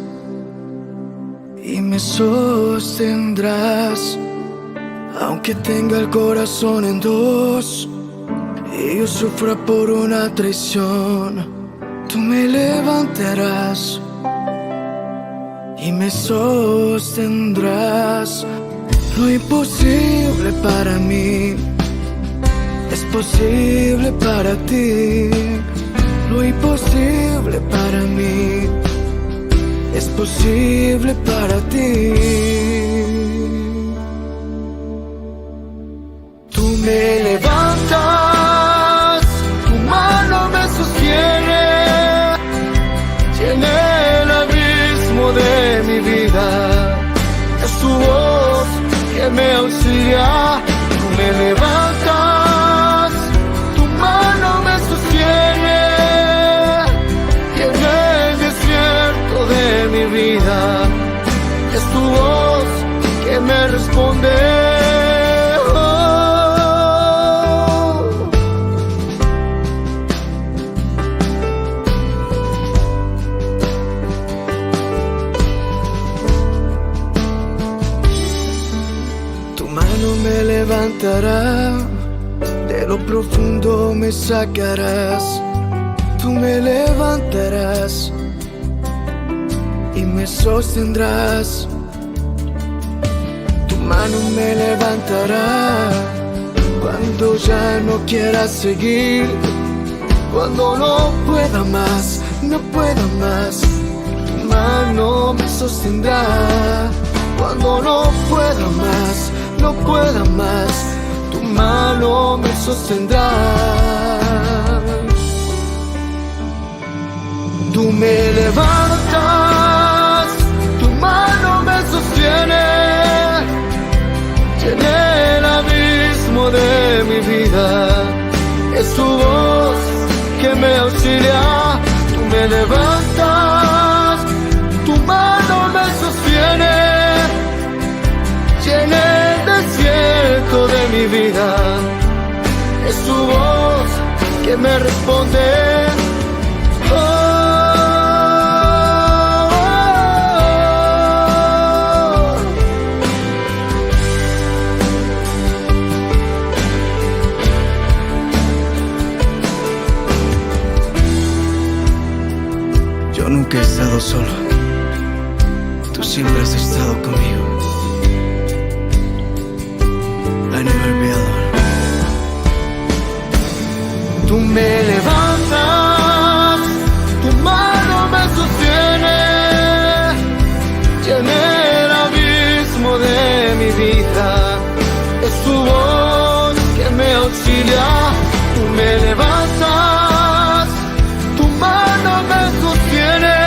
y me sostendrás. Aunque tenga el corazón en dos y yo sufra por una traición, tú me levantarás y me sostendrás. Lo imposible para mí es posible para ti, lo imposible para mí es posible para ti. Tú me levantas, tu mano me sostiene, llena el abismo de mi vida, es tu voz que me auxilia. Tú me levantas, tu mano me sostiene, y en el desierto de mi vida es tu voz que me responde. Tu mano me levantará, de lo profundo me sacarás, tú me levantarás y me sostendrás. Tu mano me levantará cuando ya no quiera seguir, cuando no pueda más, no pueda más. Tu mano me sostendrá cuando no pueda más, no pueda más. Tu mano me sostendrá. Tú me levantas, tu mano me sostiene, llena el abismo de mi vida, es tu voz que me auxilia. Tú me levantas, tu mano me sostiene, llena el desierto de mi vida, es tu voz que me responde. Yo nunca he estado solo, tú siempre has estado conmigo. I never be alone. Tú me levantas, tu mano me sostiene, llena el abismo de mi vida, es tu voz que me auxilia. Tú me levantas, tu mano me sostiene,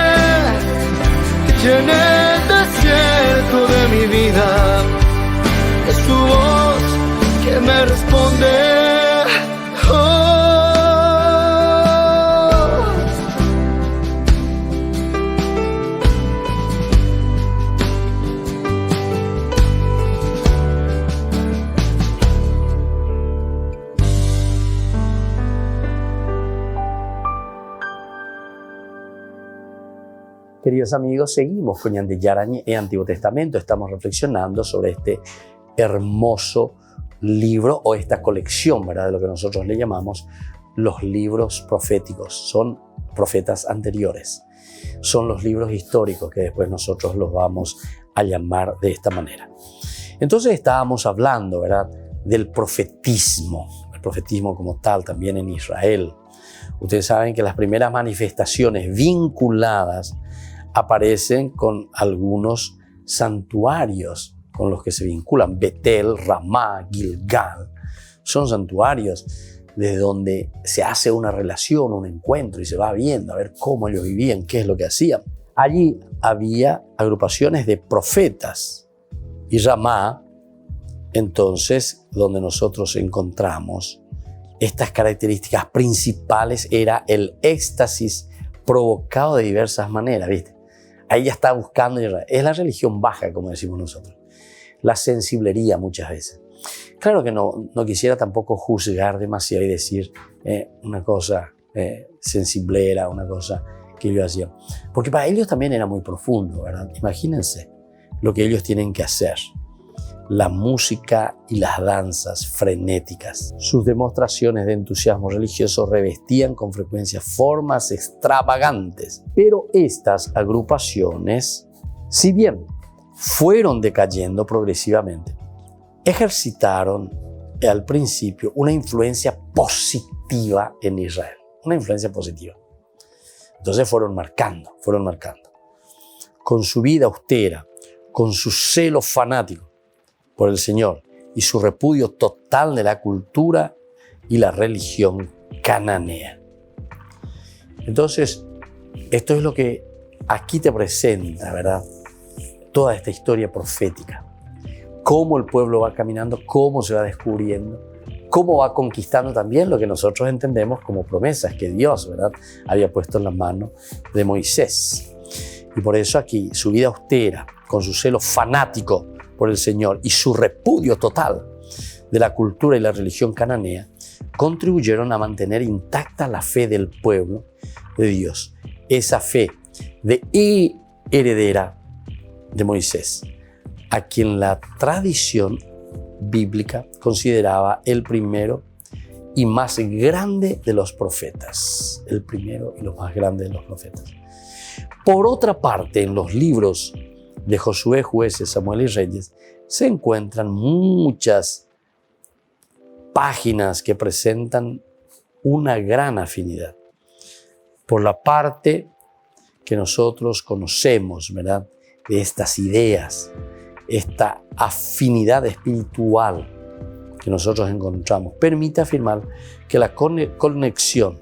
llena el desierto de mi vida, es tu voz que me responde. Queridos amigos, seguimos con Ñande Yara Ñe'e Antiguo Testamento. Estamos reflexionando sobre este hermoso libro o esta colección, ¿verdad? De lo que nosotros le llamamos los libros proféticos. Son profetas anteriores. Son los libros históricos que después nosotros los vamos a llamar de esta manera. Entonces estábamos hablando, ¿verdad?, del profetismo, el profetismo como tal también en Israel. Ustedes saben que las primeras manifestaciones vinculadas aparecen con algunos santuarios con los que se vinculan. Betel, Ramá, Gilgal. Son santuarios desde donde se hace una relación, un encuentro y se va viendo a ver cómo ellos vivían, qué es lo que hacían. Allí había agrupaciones de profetas y Ramá, entonces, donde nosotros encontramos estas características principales, era el éxtasis provocado de diversas maneras, ¿viste? Ahí ya está buscando, es la religión baja, como decimos nosotros, la sensiblería muchas veces. Claro que no quisiera tampoco juzgar demasiado y decir una cosa sensiblera, una cosa que ellos hacían, porque para ellos también era muy profundo, ¿verdad? Imagínense lo que ellos tienen que hacer. La música y las danzas frenéticas. Sus demostraciones de entusiasmo religioso revestían con frecuencia formas extravagantes. Pero estas agrupaciones, si bien fueron decayendo progresivamente, ejercitaron al principio una influencia positiva en Israel. Una influencia positiva. Entonces fueron marcando. Con su vida austera, con su celo fanático por el Señor y su repudio total de la cultura y la religión cananea. Entonces, esto es lo que aquí te presenta, ¿verdad? Toda esta historia profética. Cómo el pueblo va caminando, cómo se va descubriendo, cómo va conquistando también lo que nosotros entendemos como promesas que Dios, ¿verdad?, había puesto en la mano de Moisés. Y por eso aquí su vida austera, con su celo fanático por el Señor y su repudio total de la cultura y la religión cananea, contribuyeron a mantener intacta la fe del pueblo de Dios, esa fe de heredera de Moisés, a quien la tradición bíblica consideraba el primero y más grande de los profetas. El primero y los más grandes de los profetas. Por otra parte, en los libros de Josué, Jueces, Samuel y Reyes, se encuentran muchas páginas que presentan una gran afinidad. Por la parte que nosotros conocemos, ¿verdad?, de estas ideas, esta afinidad espiritual que nosotros encontramos, permite afirmar que la conexión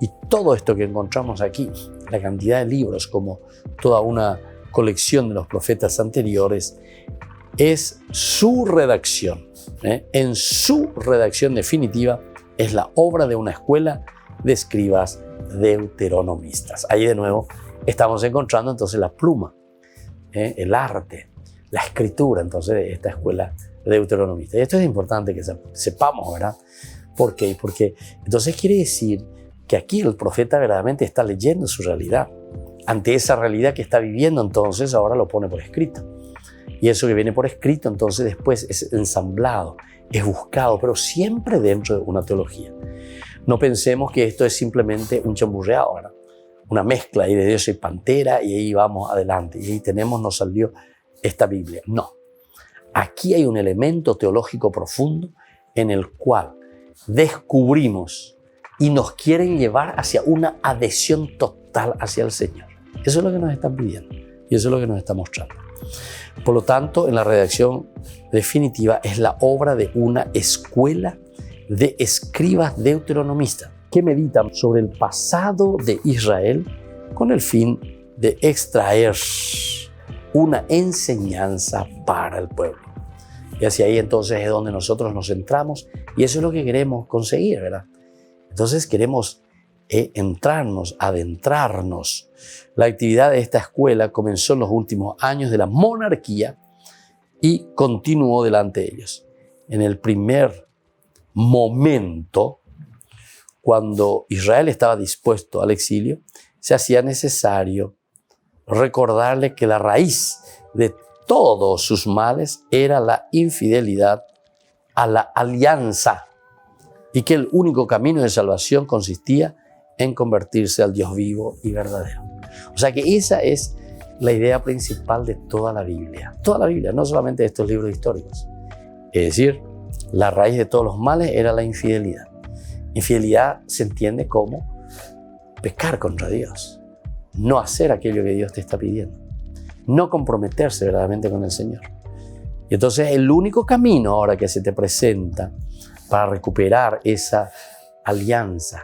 y todo esto que encontramos aquí, la cantidad de libros como toda una colección de los profetas anteriores, es su redacción. En su redacción definitiva es la obra de una escuela de escribas deuteronomistas. Ahí de nuevo estamos encontrando entonces la pluma, el arte, la escritura entonces de esta escuela deuteronomista. Y esto es importante que sepamos, ¿verdad? ¿Por qué? Porque entonces quiere decir que aquí el profeta verdaderamente está leyendo su realidad. Ante esa realidad que está viviendo, entonces ahora lo pone por escrito. Y eso que viene por escrito, entonces después es ensamblado, es buscado, pero siempre dentro de una teología. No pensemos que esto es simplemente un chamburreado, ¿verdad? Una mezcla ahí de Dios y Pantera y ahí vamos adelante. Y ahí nos salió esta Biblia. No. Aquí hay un elemento teológico profundo en el cual descubrimos y nos quieren llevar hacia una adhesión total hacia el Señor. Eso es lo que nos están pidiendo y eso es lo que nos está mostrando. Por lo tanto, en la redacción definitiva es la obra de una escuela de escribas deuteronomistas que meditan sobre el pasado de Israel con el fin de extraer una enseñanza para el pueblo. Y hacia ahí entonces es donde nosotros nos centramos y eso es lo que queremos conseguir, ¿verdad? Entonces queremos adentrarnos. La actividad de esta escuela comenzó en los últimos años de la monarquía y continuó delante de ellos. En el primer momento, cuando Israel estaba dispuesto al exilio, se hacía necesario recordarle que la raíz de todos sus males era la infidelidad a la alianza y que el único camino de salvación consistía en convertirse al Dios vivo y verdadero. O sea que esa es la idea principal de toda la Biblia. Toda la Biblia, no solamente de estos libros históricos. Es decir, la raíz de todos los males era la infidelidad. Infidelidad se entiende como pecar contra Dios, no hacer aquello que Dios te está pidiendo, no comprometerse verdaderamente con el Señor. Y entonces el único camino ahora que se te presenta para recuperar esa alianza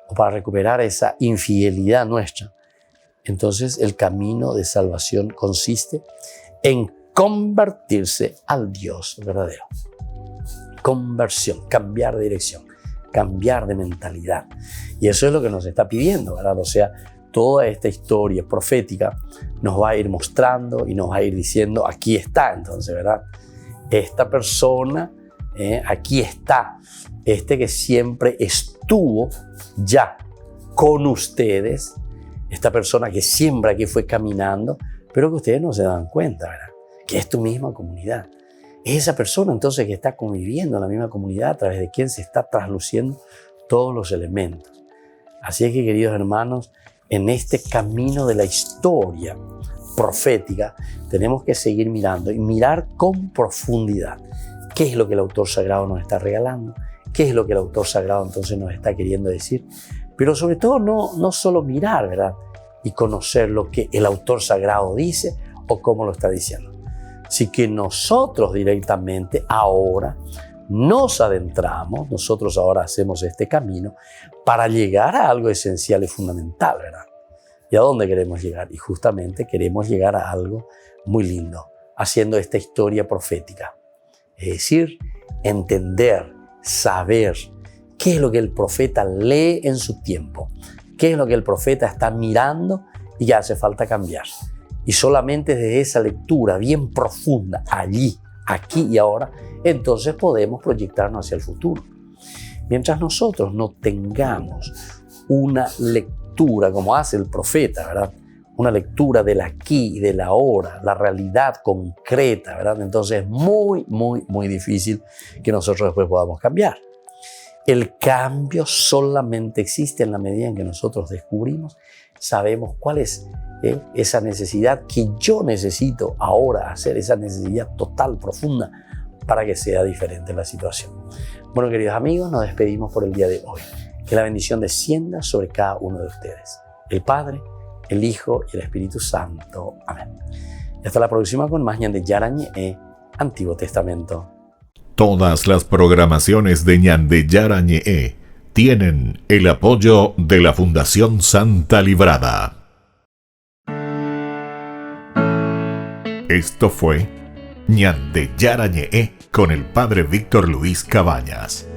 o para recuperar esa infidelidad nuestra, entonces el camino de salvación consiste en convertirse al Dios verdadero. Conversión, cambiar de dirección, cambiar de mentalidad. Y eso es lo que nos está pidiendo, ¿verdad? O sea, toda esta historia profética nos va a ir mostrando y nos va a ir diciendo, aquí está entonces, ¿verdad? Esta persona, aquí está, este que siempre estuvo ya con ustedes, esta persona que siempre aquí fue caminando, pero que ustedes no se dan cuenta, ¿verdad? Que es tu misma comunidad. Es esa persona entonces que está conviviendo en la misma comunidad a través de quien se está trasluciendo todos los elementos. Así es que, queridos hermanos, en este camino de la historia profética tenemos que seguir mirando y mirar con profundidad qué es lo que el autor sagrado nos está regalando, qué es lo que el autor sagrado entonces nos está queriendo decir, pero sobre todo no solo mirar, ¿verdad? Y conocer lo que el autor sagrado dice o cómo lo está diciendo. Así que nosotros directamente ahora nos adentramos, nosotros ahora hacemos este camino para llegar a algo esencial y fundamental, ¿verdad? ¿Y a dónde queremos llegar? Y justamente queremos llegar a algo muy lindo, haciendo esta historia profética. Es decir, entender, saber qué es lo que el profeta lee en su tiempo, qué es lo que el profeta está mirando y que hace falta cambiar. Y solamente desde esa lectura bien profunda, allí, aquí y ahora, entonces podemos proyectarnos hacia el futuro. Mientras nosotros no tengamos una lectura como hace el profeta, ¿verdad? Una lectura del aquí y del ahora, la realidad concreta, ¿verdad? Entonces es muy difícil que nosotros después podamos cambiar. El cambio solamente existe en la medida en que nosotros descubrimos, sabemos cuál es esa necesidad que yo necesito ahora hacer, esa necesidad total, profunda, para que sea diferente la situación. Bueno, queridos amigos, nos despedimos por el día de hoy. Que la bendición descienda sobre cada uno de ustedes. El Padre, el Hijo y el Espíritu Santo. Amén. Y hasta la próxima con más Ñande Yarañe, Antiguo Testamento. Todas las programaciones de Ñande Yarañe tienen el apoyo de la Fundación Santa Librada. Esto fue Ñande Yarañe con el Padre Víctor Luis Cabañas.